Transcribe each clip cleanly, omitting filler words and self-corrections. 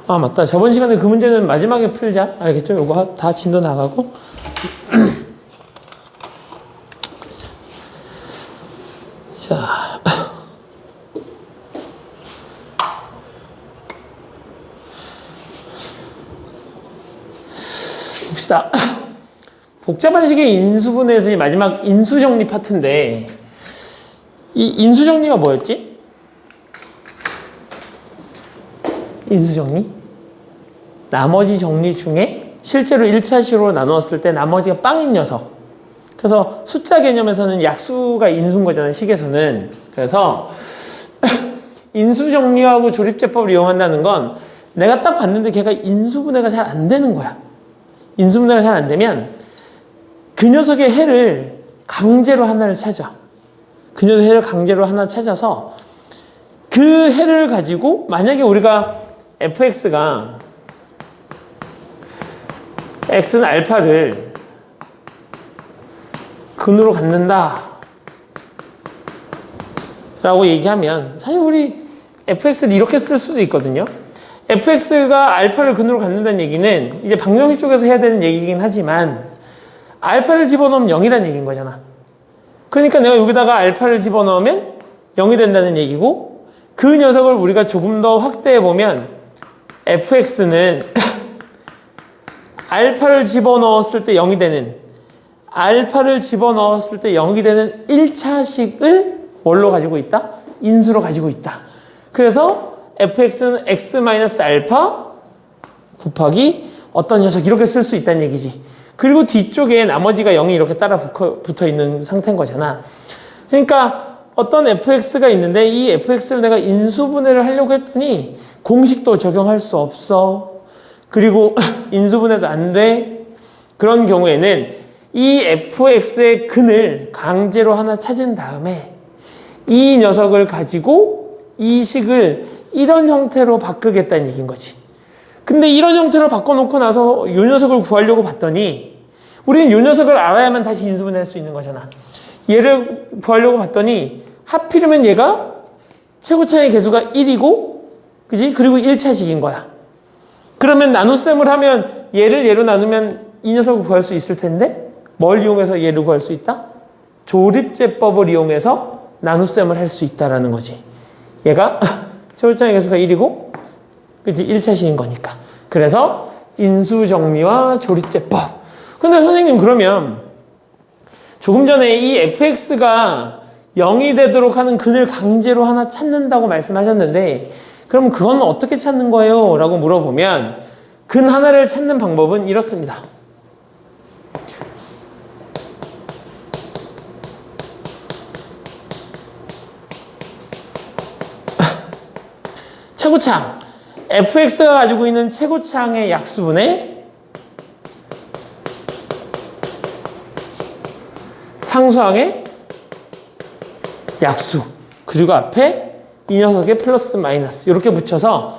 아, 맞다. 저번 시간에 그 문제는 마지막에 풀자. 알겠죠? 요거 다 진도 나가고. 자. 봅시다. 복잡한 식의 인수분해에서 마지막 인수정리 파트인데, 이 인수정리가 뭐였지? 인수정리? 나머지 정리 중에 실제로 1차식으로 나누었을 때 나머지가 빵인 녀석. 그래서 숫자 개념에서는 약수가 인수인 거잖아요, 식에서는. 그래서 인수정리하고 조립제법을 이용한다는 건 내가 딱 봤는데 걔가 인수분해가 잘 안 되는 거야. 인수분해가 잘 안 되면 그 녀석의 해를 강제로 하나를 찾아. 그 녀석의 해를 강제로 하나 찾아서 그 해를 가지고 만약에 우리가 fx가 x는 알파를 근으로 갖는다 라고 얘기하면 사실 우리 fx를 이렇게 쓸 수도 있거든요. fx가 알파를 근으로 갖는다는 얘기는 이제 방정식 쪽에서 해야 되는 얘기긴 하지만 알파를 집어넣으면 0이라는 얘기인 거잖아. 그러니까 내가 여기다가 알파를 집어넣으면 0이 된다는 얘기고 그 녀석을 우리가 조금 더 확대해보면 fx는 알파를 집어넣었을 때 0이 되는 알파를 집어넣었을 때 0이 되는 1차식을 뭘로 가지고 있다? 인수로 가지고 있다. 그래서 fx는 x-알파 곱하기 어떤 녀석 이렇게 쓸 수 있다는 얘기지. 그리고 뒤쪽에 나머지가 0이 이렇게 따라 붙어 있는 상태인 거잖아. 그러니까 어떤 fx가 있는데 이 fx를 내가 인수분해를 하려고 했더니 공식도 적용할 수 없어. 그리고 인수분해도 안 돼. 그런 경우에는 이 fx의 근을 강제로 하나 찾은 다음에 이 녀석을 가지고 이 식을 이런 형태로 바꾸겠다는 얘기인 거지. 근데 이런 형태로 바꿔놓고 나서 이 녀석을 구하려고 봤더니 우리는 이 녀석을 알아야만 다시 인수분해할 수 있는 거잖아. 얘를 구하려고 봤더니 하필이면 얘가 최고차의 개수가 1이고 그지? 그리고 1차식인 거야. 그러면 나눗셈을 하면 얘를 얘로 나누면 이 녀석을 구할 수 있을 텐데 뭘 이용해서 얘를 구할 수 있다? 조립제법을 이용해서 나눗셈을 할 수 있다라는 거지. 얘가 최고차의 개수가 1이고 그치? 1차식인 거니까. 그래서 인수정리와 조립제법. 근데 선생님 그러면 조금 전에 이 fx가 0이 되도록 하는 근을 강제로 하나 찾는다고 말씀하셨는데 그럼 그건 어떻게 찾는 거예요? 라고 물어보면 근 하나를 찾는 방법은 이렇습니다. 최고창 fx가 가지고 있는 최고창의 약수분의 상수항의 약수 그리고 앞에 이 녀석의 플러스 마이너스 이렇게 붙여서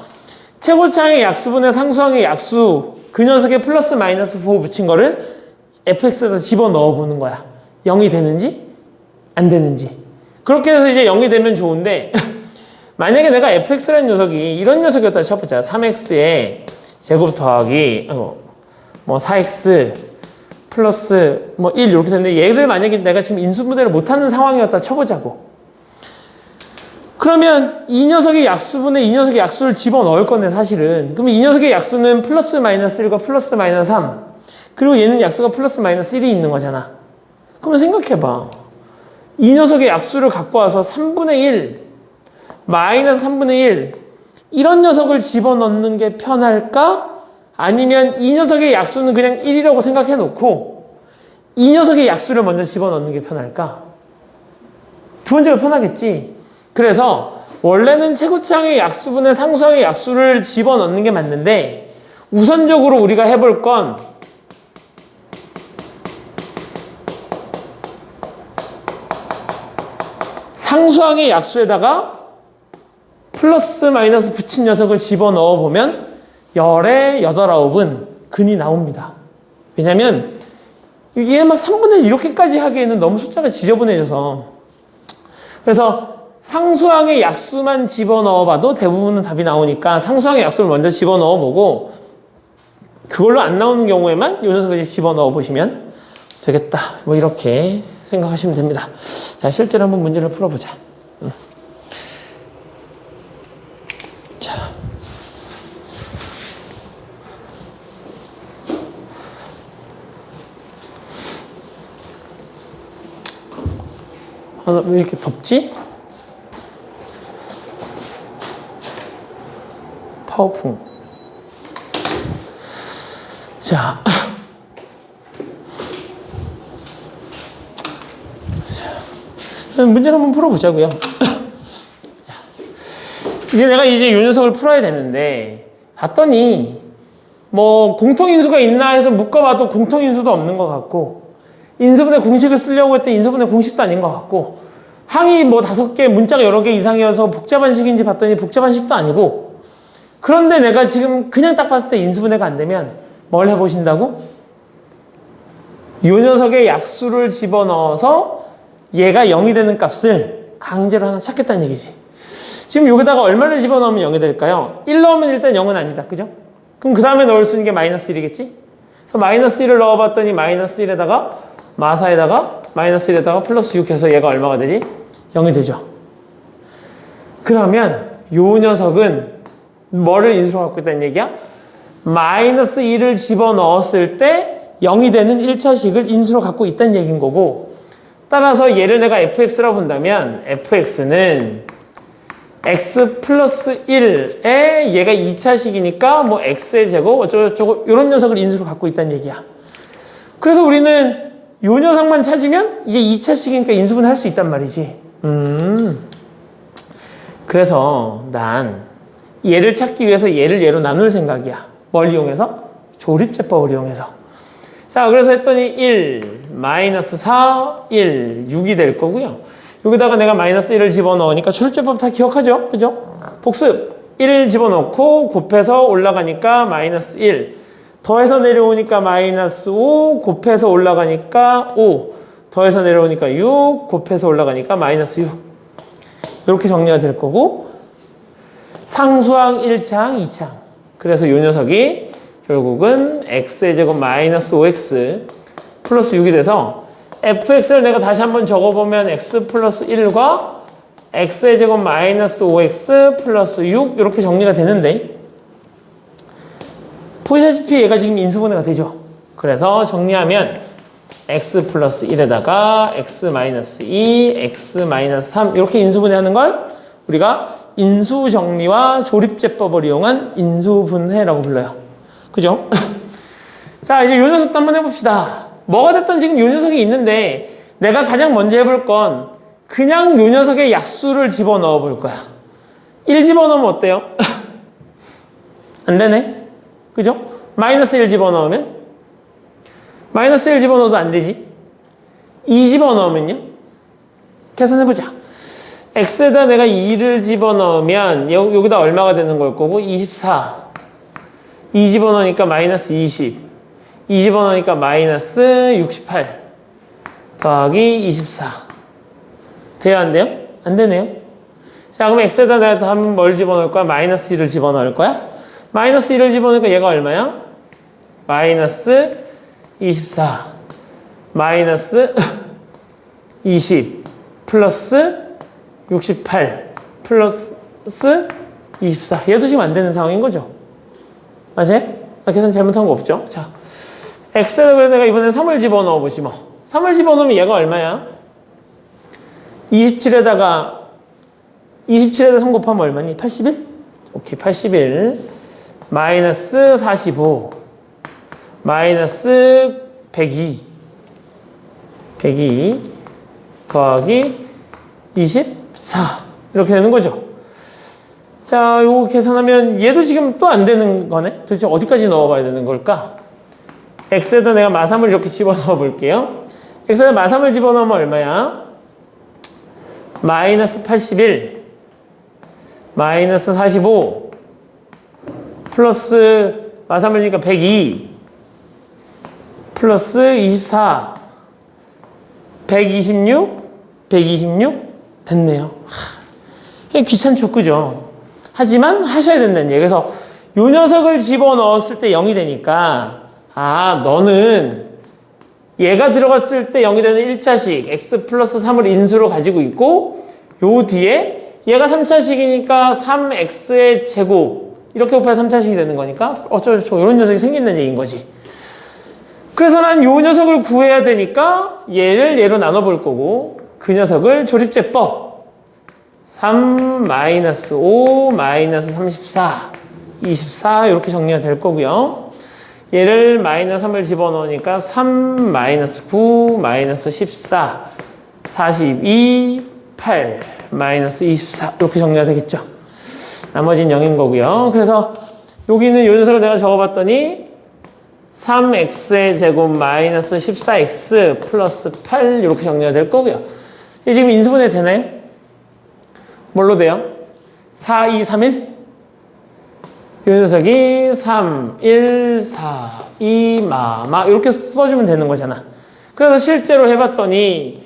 최고창의 약수분의 상수항의 약수 그 녀석의 플러스 마이너스 보고 붙인 거를 fx에다 집어넣어 보는 거야. 0이 되는지 안 되는지. 그렇게 해서 이제 0이 되면 좋은데 만약에 내가 fx라는 녀석이 이런 녀석이었다 쳐보자. 3x의 제곱 더하기 뭐 4x 플러스 뭐 1 이렇게 되는데 얘를 만약에 내가 지금 인수분해를 못하는 상황이었다 쳐보자고. 그러면 이 녀석의 약수분에 이 녀석의 약수를 집어넣을 건데 사실은. 그러면 이 녀석의 약수는 플러스 마이너스 1과 플러스 마이너스 3 그리고 얘는 약수가 플러스 마이너스 1이 있는 거잖아. 그러면 생각해봐. 이 녀석의 약수를 갖고 와서 3분의 1 마이너스 3분의 1 이런 녀석을 집어넣는 게 편할까? 아니면 이 녀석의 약수는 그냥 1이라고 생각해 놓고 이 녀석의 약수를 먼저 집어넣는 게 편할까? 두 번째가 편하겠지. 그래서 원래는 최고창의 약수분의 상수항의 약수를 집어넣는 게 맞는데 우선적으로 우리가 해볼 건 상수항의 약수에다가 플러스 마이너스 붙인 녀석을 집어넣어 보면 열의 8, 9은 근이 나옵니다. 왜냐면 이게 막 3분의 1 이렇게까지 하기에는 너무 숫자가 지저분해져서. 그래서 상수항의 약수만 집어넣어봐도 대부분은 답이 나오니까 상수항의 약수를 먼저 집어넣어보고 그걸로 안 나오는 경우에만 이 녀석을 이제 집어넣어보시면 되겠다. 뭐 이렇게 생각하시면 됩니다. 자, 실제로 한번 문제를 풀어보자. 자. 왜 이렇게 덥지? 파워풍. 자. 문제를 한번 풀어보자고요. 이제 내가 이제 이 녀석을 풀어야 되는데 봤더니 뭐 공통인수가 있나 해서 묶어봐도 공통인수도 없는 것 같고 인수분해 공식을 쓰려고 했더니 인수분해 공식도 아닌 것 같고 항이 뭐 5개 문자가 여러 개 이상이어서 복잡한 식인지 봤더니 복잡한 식도 아니고 그런데 내가 지금 그냥 딱 봤을 때 인수분해가 안 되면 뭘 해보신다고? 이 녀석의 약수를 집어넣어서 얘가 0이 되는 값을 강제로 하나 찾겠다는 얘기지. 지금 여기다가 얼마를 집어넣으면 0이 될까요? 1 넣으면 일단 0은 아니다. 그죠? 그럼 그 다음에 넣을 수 있는 게 마이너스 1이겠지? 그래서 마이너스 1을 넣어봤더니 마이너스 1에다가 마사에다가 마이너스 1에다가 플러스 6 해서 얘가 얼마가 되지? 0이 되죠. 그러면 요 녀석은 뭐를 인수로 갖고 있다는 얘기야? 마이너스 1을 집어넣었을 때 0이 되는 1차식을 인수로 갖고 있다는 얘기인 거고 따라서 얘를 내가 fx라고 본다면 fx는 x 플러스 1에 얘가 2차식이니까 뭐 x의 제곱 어쩌고저쩌고 이런 녀석을 인수로 갖고 있다는 얘기야. 그래서 우리는 요 녀석만 찾으면 이제 2차식이니까 인수분해 할 수 있단 말이지. 그래서 난 얘를 찾기 위해서 얘를 얘로 나눌 생각이야. 뭘 이용해서? 조립제법을 이용해서. 자, 그래서 했더니 1, 마이너스 4, 1, 6이 될 거고요. 여기다가 내가 마이너스 1을 집어넣으니까 조립제법 다 기억하죠? 그죠? 복습. 1을 집어넣고 곱해서 올라가니까 마이너스 1. 더해서 내려오니까 마이너스 5. 곱해서 올라가니까 5. 더해서 내려오니까 6. 곱해서 올라가니까 마이너스 6. 이렇게 정리가 될 거고 상수항 1차항 2차항. 그래서 이 녀석이 결국은 x의 제곱 마이너스 5x 플러스 6이 돼서 fx를 내가 다시 한번 적어보면 x 플러스 1과 x의 제곱 마이너스 5x 플러스 6 이렇게 정리가 되는데 보시다시피 얘가 지금 인수분해가 되죠. 그래서 정리하면 x 플러스 1에다가 x 마이너스 2, x 마이너스 3 이렇게 인수분해하는 걸 우리가 인수정리와 조립제법을 이용한 인수분해라고 불러요. 그죠? 자, 이제 요 녀석도 한번 해봅시다. 뭐가 됐든 지금 요 녀석이 있는데 내가 가장 먼저 해볼 건 그냥 요 녀석의 약수를 집어넣어 볼 거야. 1 집어넣으면 어때요? 안 되네. 그죠? 마이너스 1 집어넣으면? 마이너스 1 집어넣어도 안 되지. 2 집어넣으면요? 계산해보자. x에다 내가 2를 집어넣으면 여기다 얼마가 되는 걸 거고 24. 2 집어넣으니까 마이너스 20. 2 집어넣으니까 마이너스 68. 더하기 24. 돼요? 안 돼요? 안 되네요. 자, 그럼 x에다 내가 한번 뭘 집어넣을 거야? 마이너스 1을 집어넣을 거야? 마이너스 1을 집어넣으니까 얘가 얼마야? 마이너스 24. 마이너스 20. 플러스 68. 플러스 24. 얘도 지금 안 되는 상황인 거죠? 맞아요? 나 계산 잘못한 거 없죠? 자, x에다 그래서 내가 이번엔 3을 집어넣어 보지 뭐. 3을 집어넣으면 얘가 얼마야? 27에다가 3 곱하면 얼마니? 81? 오케이, 81 마이너스 45 마이너스 102 더하기 24 이렇게 되는 거죠. 자, 요거 계산하면 얘도 지금 또 안 되는 거네. 도대체 어디까지 넣어봐야 되는 걸까? x에다 내가 마삼을 이렇게 집어넣어 볼게요. x에다 마삼을 집어넣으면 얼마야? 마이너스 81 마이너스 45 플러스 마삼을 넣으니까 102 플러스 24 126 됐네요. 귀찮죠, 그죠? 하지만 하셔야 된다는 얘기. 그래서 요 녀석을 집어넣었을 때 0이 되니까, 아, 너는 얘가 들어갔을 때 0이 되는 1차식 x 플러스 3을 인수로 가지고 있고, 요 뒤에 얘가 3차식이니까 3x의 제곱 이렇게 곱해서 3차식이 되는 거니까 어쩌고저쩌고 이런 녀석이 생긴다는 얘기인 거지. 그래서 난 요 녀석을 구해야 되니까 얘를 얘로 나눠볼 거고, 그 녀석을 조립제법 3 마이너스 5 마이너스 34 24 이렇게 정리가 될 거고요. 얘를 마이너스 3을 집어넣으니까 3 마이너스 9 마이너스 14 42 8 마이너스 24 이렇게 정리가 되겠죠. 나머지는 0인 거고요. 그래서 여기는 요 녀석을 내가 적어봤더니 3x의 제곱 마이너스 14x 플러스 8 이렇게 정리가 될 거고요. 이게 지금 인수분해 되나요? 뭘로 돼요? 4, 2, 3, 1? 이 녀석이 3, 1, 4, 2, 마 이렇게 써주면 되는 거잖아. 그래서 실제로 해봤더니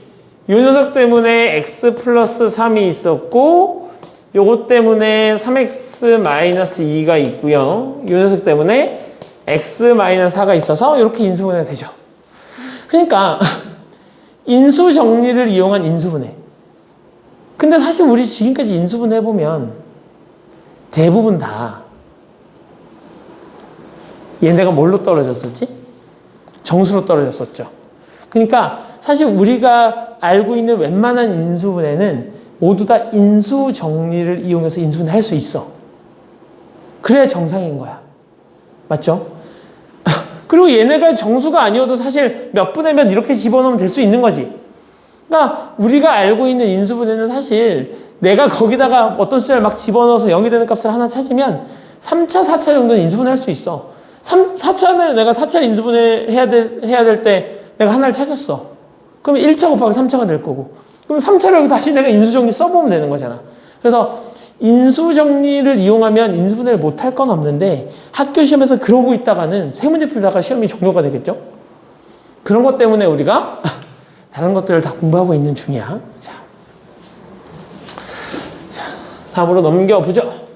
이 녀석 때문에 x 플러스 3이 있었고 요것 때문에 3x 마이너스 2가 있고요. 이 녀석 때문에 x 마이너스 4가 있어서 이렇게 인수분해가 되죠. 그러니까 인수 정리를 이용한 인수분해. 근데 사실 우리 지금까지 인수분해 해보면 대부분 다 얘네가 뭘로 떨어졌었지? 정수로 떨어졌었죠. 그러니까 사실 우리가 알고 있는 웬만한 인수분해는 모두 다 인수 정리를 이용해서 인수분해 할 수 있어. 그래야 정상인 거야. 맞죠? 그리고 얘네가 정수가 아니어도 사실 몇 분의 몇 이렇게 집어넣으면 될 수 있는 거지. 그러니까 우리가 알고 있는 인수분해는 사실 내가 거기다가 어떤 숫자를 막 집어넣어서 0이 되는 값을 하나 찾으면 3차, 4차 정도는 인수분해 할 수 있어. 4차는 내가 4차를 인수분해 해야 될 때 내가 하나를 찾았어. 그러면 1차 곱하기 3차가 될 거고. 그럼 3차를 다시 내가 인수정리 써보면 되는 거잖아. 그래서 인수정리를 이용하면 인수분해를 못할 건 없는데 학교 시험에서 그러고 있다가는 세 문제 풀다가 시험이 종료가 되겠죠? 그런 것 때문에 우리가 다른 것들을 다 공부하고 있는 중이야. 자, 다음으로 넘겨보죠.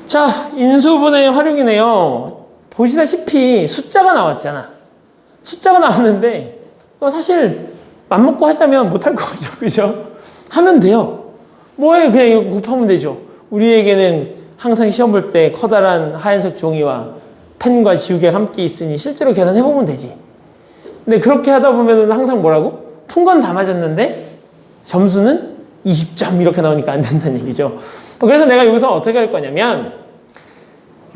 자, 인수분해의 활용이네요. 보시다시피 숫자가 나왔잖아. 숫자가 나왔는데 사실 맘먹고 하자면 못할 거죠. 그죠? 하면 돼요. 뭐해, 그냥 이거 곱하면 되죠. 우리에게는 항상 시험 볼 때 커다란 하얀색 종이와 펜과 지우개가 함께 있으니 실제로 계산해보면 되지. 근데 그렇게 하다 보면 항상 뭐라고? 푼 건 다 맞았는데 점수는 20점 이렇게 나오니까 안 된다는 얘기죠. 그래서 내가 여기서 어떻게 할 거냐면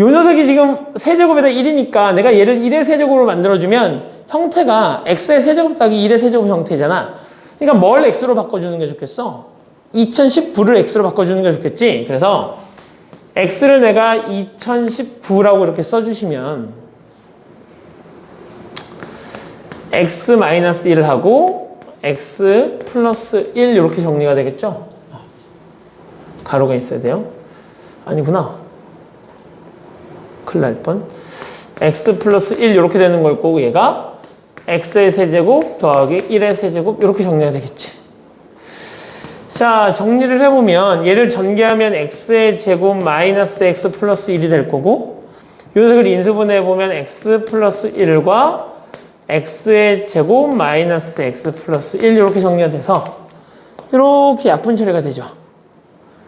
요 녀석이 지금 세제곱에다 1이니까 내가 얘를 1의 세제곱으로 만들어주면 형태가 x의 세제곱 더하기 1의 세제곱 형태잖아. 그러니까 뭘 x로 바꿔주는 게 좋겠어? 2019를 x로 바꿔주는 게 좋겠지? 그래서 x를 내가 2019라고 이렇게 써주시면 x-1을 하고 x 플러스 1 이렇게 정리가 되겠죠? 가로가 있어야 돼요. 아니구나. 큰일 날 뻔. x 플러스 1 이렇게 되는 걸 거고 얘가 x의 세제곱 더하기 1의 세제곱 이렇게 정리가 되겠지. 자, 정리를 해보면 얘를 전개하면 x의 제곱 마이너스 x 플러스 1이 될 거고 이 녀석을 인수분해해보면 x 플러스 1과 x의 제곱 마이너스 x 플러스 1 이렇게 정리가 돼서 이렇게 약분 처리가 되죠.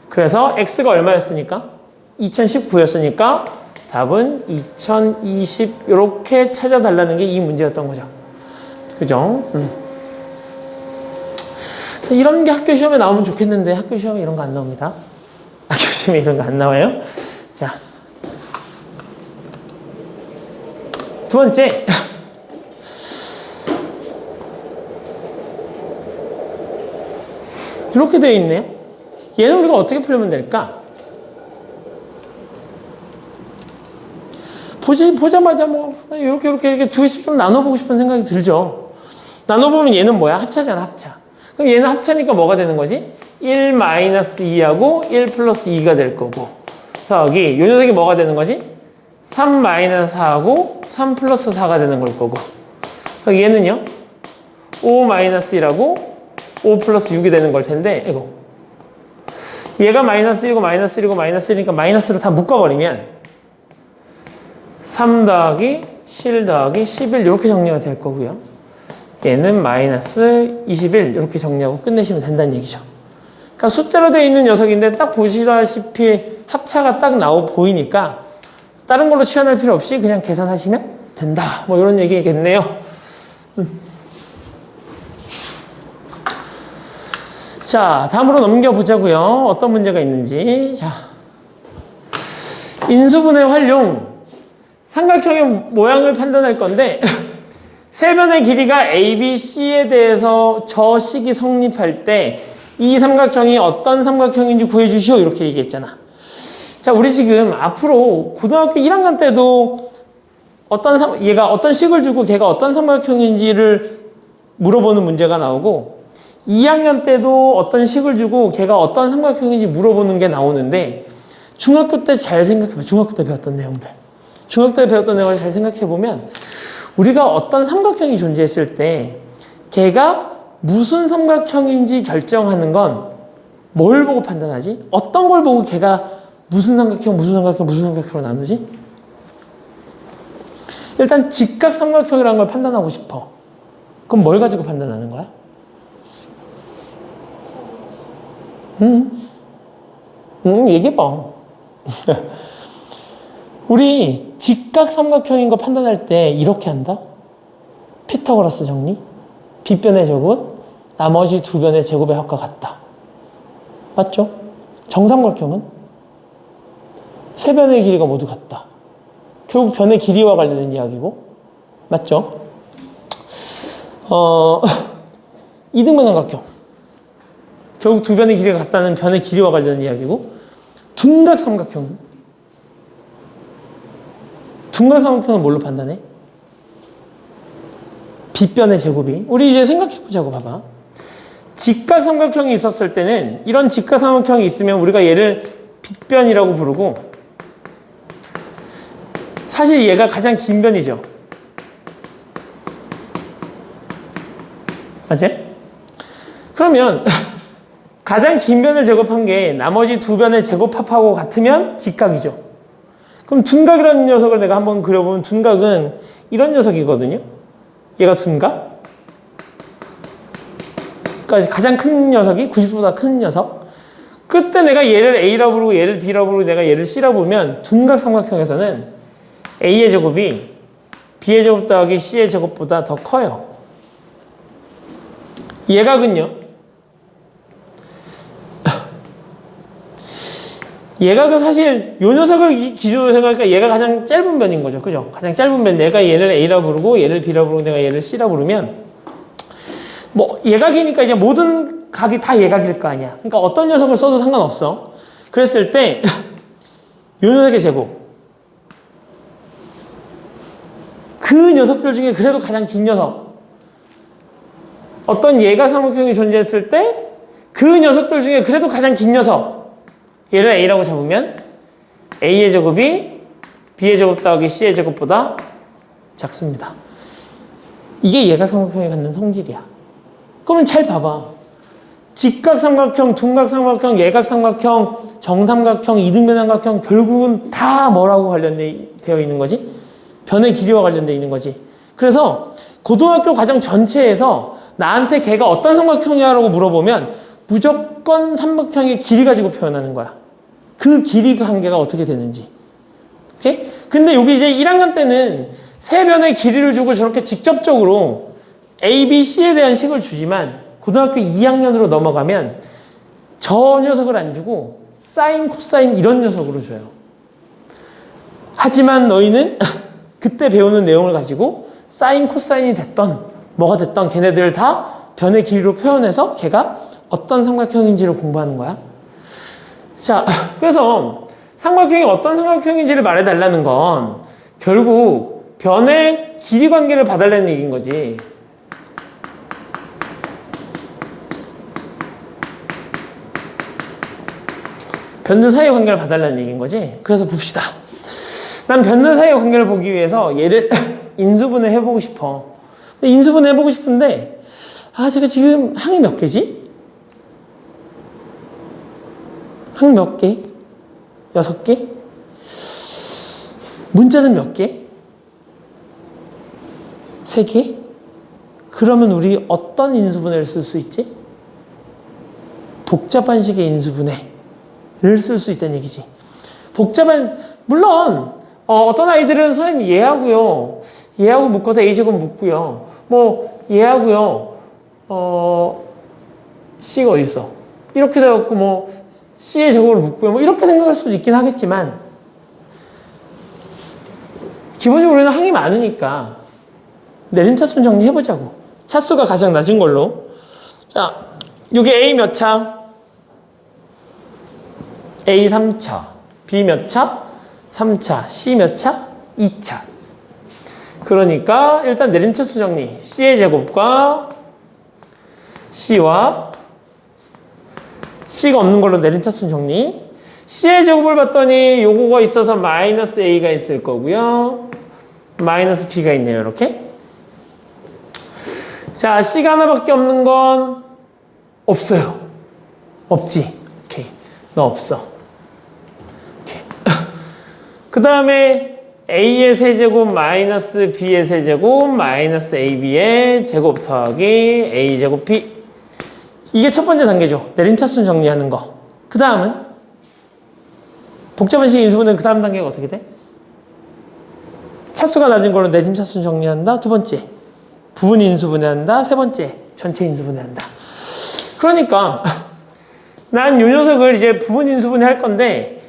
그래서 x가 얼마였으니까? 2019였으니까 답은 2020 이렇게 찾아달라는 게 이 문제였던 거죠. 그죠? 이런 게 학교 시험에 나오면 좋겠는데 학교 시험에 이런 거 안 나옵니다. 학교 시험에 이런 거 안 나와요. 자, 두 번째. 이렇게 되어 있네요. 얘는 우리가 어떻게 풀면 될까? 보자마자 뭐 이렇게 두 개씩 좀 나눠보고 싶은 생각이 들죠. 나눠보면 얘는 뭐야? 합차잖아, 합차. 그럼 얘는 합차니까 뭐가 되는 거지? 1 마이너스 2하고 1 플러스 2가 될 거고 저기 요 녀석이 뭐가 되는 거지? 3-4하고 3 플러스 4가 되는 걸 거고. 얘는요? 5-1하고 5 플러스 6이 되는 걸 텐데, 이거. 얘가 -1이고 -1이고 -1이니까 마이너스로 다 묶어버리면 3 더하기 7 더하기 11 이렇게 정리가 될 거고요. 얘는 -21 이렇게 정리하고 끝내시면 된다는 얘기죠. 그러니까 숫자로 되어 있는 녀석인데 딱 보시다시피 합차가 딱 보이니까 다른 걸로 치환할 필요 없이 그냥 계산하시면 된다. 뭐 이런 얘기겠네요. 자, 다음으로 넘겨보자고요. 어떤 문제가 있는지. 자, 인수분해 활용. 삼각형의 모양을 판단할 건데 세 변의 길이가 A, B, C에 대해서 저 식이 성립할 때 이 삼각형이 어떤 삼각형인지 구해주시오. 이렇게 얘기했잖아. 자, 우리 지금 앞으로 고등학교 1학년 때도 얘가 어떤 식을 주고 걔가 어떤 삼각형인지를 물어보는 문제가 나오고 2학년 때도 어떤 식을 주고 걔가 어떤 삼각형인지 물어보는 게 나오는데 중학교 때 잘 생각해봐. 중학교 때 배웠던 내용들. 중학교 때 배웠던 내용을 잘 생각해보면 우리가 어떤 삼각형이 존재했을 때 걔가 무슨 삼각형인지 결정하는 건 뭘 보고 판단하지? 어떤 걸 보고 걔가 무슨 삼각형으로 나누지? 일단 직각 삼각형이라는 걸 판단하고 싶어. 그럼 뭘 가지고 판단하는 거야? 얘기해봐. 우리 직각 삼각형인 거 판단할 때 이렇게 한다? 피타고라스 정리? 빗변의 제곱은 나머지 두 변의 제곱의 합과 같다. 맞죠? 정삼각형은 세 변의 길이가 모두 같다. 결국 변의 길이와 관련된 이야기고. 맞죠? 이등변 삼각형. 결국 두 변의 길이가 같다는 변의 길이와 관련된 이야기고. 둔각 삼각형은 뭘로 판단해? 빗변의 제곱이. 우리 이제 생각해보자고. 봐봐. 직각 삼각형이 있었을 때는 이런 직각 삼각형이 있으면 우리가 얘를 빗변이라고 부르고 사실 얘가 가장 긴 변이죠. 맞지? 그러면 가장 긴 변을 제곱한 게 나머지 두 변의 제곱합하고 같으면 직각이죠. 그럼 둔각이라는 녀석을 내가 한번 그려보면 둔각은 이런 녀석이거든요. 얘가 둔각. 그러니까 가장 큰 녀석이 90보다 큰 녀석. 그때 내가 얘를 A라고 부르고 얘를 B라고 부르고 내가 얘를 C라고 부르면 둔각 삼각형에서는 A의 제곱이 B의 제곱 더하기 C의 제곱보다 더 커요. 예각은요? 예각은 사실 요 녀석을 기준으로 생각하니까 얘가 가장 짧은 변인 거죠. 그죠? 가장 짧은 변. 내가 얘를 A라고 부르고 얘를 B라고 부르고 내가 얘를 C라고 부르면 뭐 예각이니까 이제 모든 각이 다 예각일 거 아니야. 그러니까 어떤 녀석을 써도 상관없어. 그랬을 때 요 녀석의 제곱. 그 녀석들 중에 그래도 가장 긴 녀석. 어떤 예각 삼각형이 존재했을 때 그 녀석들 중에 그래도 가장 긴 녀석. 얘를 A라고 잡으면 A의 제곱이 B의 제곱 더하기 C의 제곱보다 작습니다. 이게 예각 삼각형이 갖는 성질이야. 그러면 잘 봐봐. 직각 삼각형, 둔각 삼각형, 예각 삼각형, 정삼각형, 이등변 삼각형 결국은 다 뭐라고 관련되어 있는 거지? 변의 길이와 관련되어 있는 거지. 그래서 고등학교 과정 전체에서 나한테 걔가 어떤 삼각형이냐라고 물어보면 무조건 삼각형의 길이 가지고 표현하는 거야. 그 길이 관계가 어떻게 되는지. 오케이? 근데 여기 이제 1학년 때는 세 변의 길이를 주고 저렇게 직접적으로 A, B, C에 대한 식을 주지만 고등학교 2학년으로 넘어가면 저 녀석을 안 주고 사인, 코사인 이런 녀석으로 줘요. 하지만 너희는 그때 배우는 내용을 가지고 사인, 코사인이 됐던 뭐가 됐던 걔네들을 다 변의 길이로 표현해서 걔가 어떤 삼각형인지를 공부하는 거야. 자, 그래서 삼각형이 어떤 삼각형인지를 말해달라는 건 결국 변의 길이 관계를 봐달라는 얘기인 거지. 변들 사이의 관계를 봐달라는 얘기인 거지. 그래서 봅시다. 난 변들 사이의 관계를 보기 위해서 얘를 인수분해 해보고 싶어. 인수분해 해보고 싶은데, 제가 지금 항이 몇 개지? 항 몇 개? 6개? 문자는 몇 개? 3개? 그러면 우리 어떤 인수분해를 쓸 수 있지? 복잡한 식의 인수분해를 쓸 수 있다는 얘기지. 물론 어떤 아이들은 선생님 얘하고요, 얘하고 묶어서 A제곱 묶고요, 뭐 얘하고요 C가 어딨어? 이렇게 돼갖고 뭐 C의 제곱을 묶고요, 뭐 이렇게 생각할 수도 있긴 하겠지만, 기본적으로 우리는 항이 많으니까 내림차순 정리해보자고. 차수가 가장 낮은 걸로. 자, 여기 A 몇 차? A 3차, B 몇 차? 3차, C 몇 차? 2차. 그러니까 일단 내림차수 정리. C의 제곱과 C와 C가 없는 걸로 내림차수 정리. C의 제곱을 봤더니 요거가 있어서 마이너스 A가 있을 거고요, 마이너스 B가 있네요. 이렇게. 자, C가 하나밖에 없는 건 없어요. 없지. 오케이. 너 없어. 오케이. 그 다음에 A의 세제곱 마이너스 B의 세제곱 마이너스 AB의 제곱 더하기 A제곱 B. 이게 첫 번째 단계죠. 내림차순 정리하는 거. 그 다음은 복잡한 식 인수분해. 그 다음 단계가 어떻게 돼? 차수가 낮은 걸로 내림차순 정리한다. 두 번째, 부분 인수분해한다. 세 번째, 전체 인수분해한다. 그러니까 난 요 녀석을 이제 부분 인수분해 할 건데,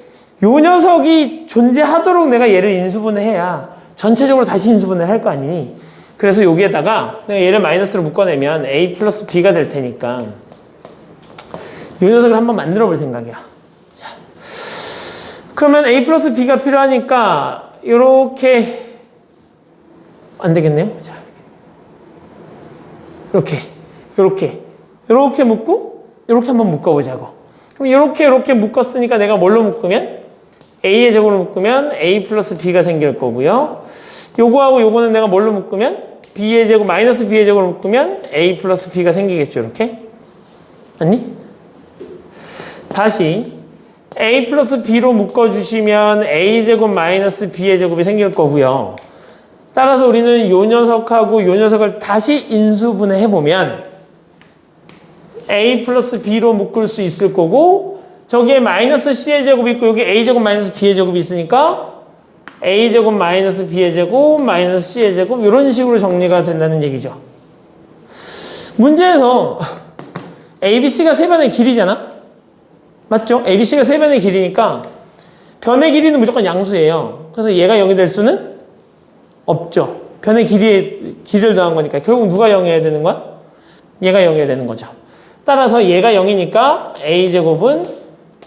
요 녀석이 존재하도록 내가 얘를 인수분해해야 전체적으로 다시 인수분해 할 거 아니니. 그래서 여기에다가 내가 얘를 마이너스로 묶어내면 A 플러스 B가 될 테니까 요 녀석을 한번 만들어 볼 생각이야. 자, 그러면 A 플러스 B가 필요하니까 요렇게 안 되겠네요. 자, 요렇게 묶고 요렇게 한번 묶어보자고. 그럼 요렇게 묶었으니까 내가 뭘로 묶으면? A의 제곱으로 묶으면 A 플러스 B가 생길 거고요. 요거하고 요거는 내가 뭘로 묶으면? B의 제곱 마이너스 B의 제곱으로 묶으면 A 플러스 B가 생기겠죠. 이렇게. 맞니? 다시 A 플러스 B로 묶어주시면 A 제곱 마이너스 B의 제곱이 생길 거고요. 따라서 우리는 요 녀석하고 요 녀석을 다시 인수분해 해보면 A 플러스 B로 묶을 수 있을 거고, 저기에 마이너스 C의 제곱이 있고 여기 A 제곱 마이너스 B의 제곱이 있으니까 A 제곱 마이너스 B의 제곱 마이너스 C의 제곱, 이런 식으로 정리가 된다는 얘기죠. 문제에서 ABC가 세 변의 길이잖아? 맞죠? ABC가 세 변의 길이니까 변의 길이는 무조건 양수예요. 그래서 얘가 0이 될 수는 없죠. 변의 길이를 더한 거니까 결국 누가 0이어야 되는 거야? 얘가 0이어야 되는 거죠. 따라서 얘가 0이니까 A제곱은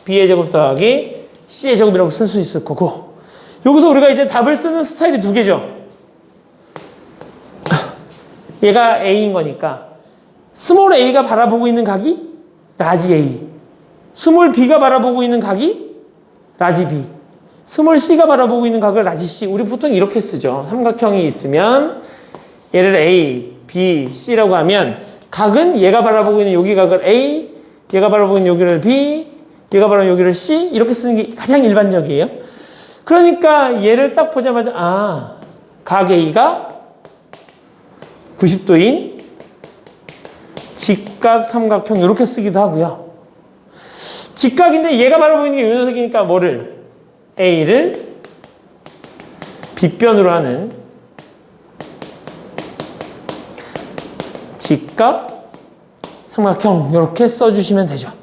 B의 제곱 더하기 C의 제곱이라고 쓸 수 있을 거고, 여기서 우리가 이제 답을 쓰는 스타일이 두 개죠. 얘가 A인 거니까 스몰 A가 바라보고 있는 각이 라지 A, 스몰 B가 바라보고 있는 각이 라지 B, 스몰 C가 바라보고 있는 각을 라지 C. 우리 보통 이렇게 쓰죠. 삼각형이 있으면 얘를 A, B, C라고 하면 각은 얘가 바라보고 있는 여기 각을 A, 얘가 바라보고 있는 여기를 B, 얘가 바라보는 여기를 C, 이렇게 쓰는 게 가장 일반적이에요. 그러니까 얘를 딱 보자마자 각 A가 90도인 직각 삼각형 이렇게 쓰기도 하고요. 직각인데 얘가 바라보는 게 이 녀석이니까 뭐를? A를 빗변으로 하는 직각 삼각형 이렇게 써주시면 되죠.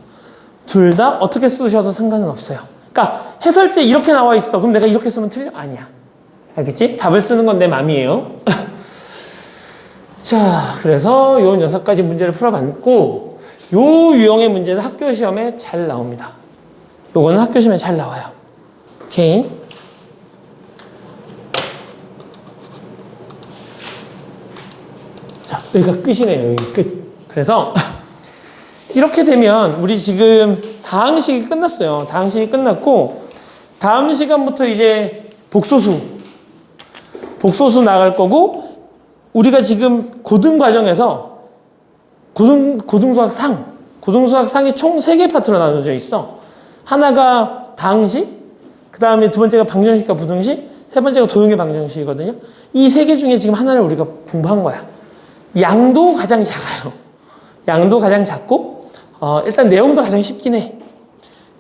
둘 다 어떻게 쓰셔도 상관은 없어요. 그러니까 해설지에 이렇게 나와 있어. 그럼 내가 이렇게 쓰면 틀려? 아니야. 알겠지? 답을 쓰는 건 내 맘이에요. 자, 그래서 요 6가지 문제를 풀어봤고, 요 유형의 문제는 학교 시험에 잘 나옵니다. 요거는 학교 시험에 잘 나와요. 오케이. 자, 여기가 끝이네요. 여기 끝. 그래서 이렇게 되면 우리 지금 다항식이 끝났어요. 다항식이 끝났고, 다음 시간부터 이제 복소수 나갈 거고, 우리가 지금 고등 과정에서 고등수학 상이 총 3개 파트로 나눠져 있어. 하나가 다항식, 그 다음에 두 번째가 방정식과 부등식, 세 번째가 도형의 방정식이거든요. 이 3개 중에 지금 하나를 우리가 공부한 거야. 양도 가장 작아요. 양도 가장 작고, 일단 내용도 가장 쉽긴 해.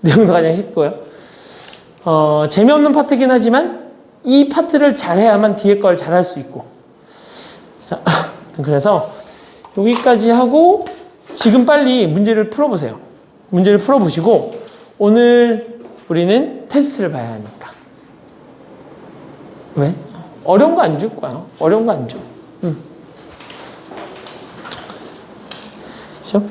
내용도 가장 쉽고요. 재미없는 파트긴 하지만 이 파트를 잘해야만 뒤에 걸 잘할 수 있고. 자, 그래서 여기까지 하고 지금 빨리 문제를 풀어보세요. 문제를 풀어보시고 오늘 우리는 테스트를 봐야 하니까. 왜? 어려운 거 안 줄 거야. 어려운 거 안 줘. 그렇죠?